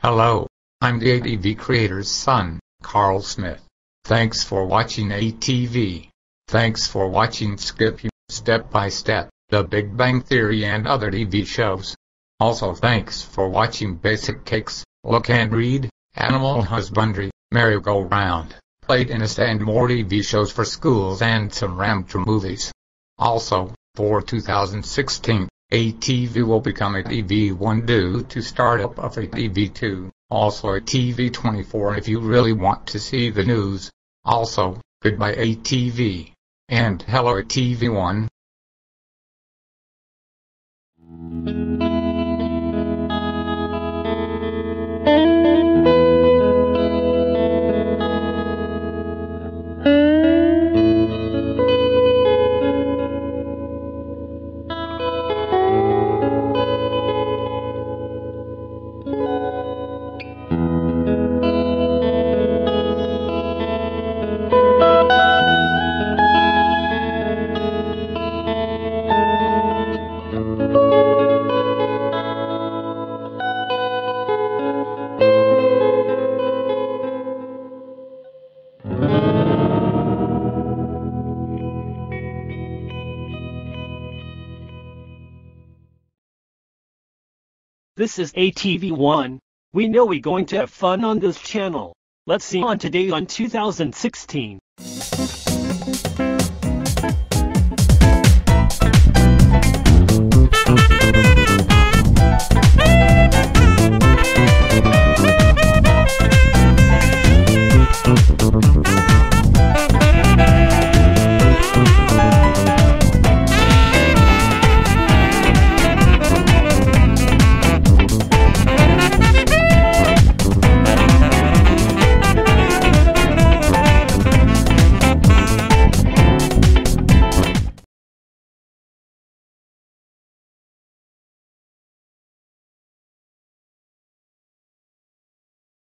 Hello, I'm the ATV creator's son, Carl Smith. Thanks for watching ATV. Thanks for watching Skip You Step by Step, The Big Bang Theory and other TV shows. Also thanks for watching Basic Cakes, Look and Read, Animal Husbandry, Merry-Go-Round, Playtennis and more TV shows for schools and some Ramtra movies. Also, for 2016, ATV will become ATV1 due to startup of ATV2, also ATV24 if you really want to see the news. Also, goodbye ATV, and hello ATV1. This is ATV1. We know we're going to have fun on this channel. Let's see on today on 2016.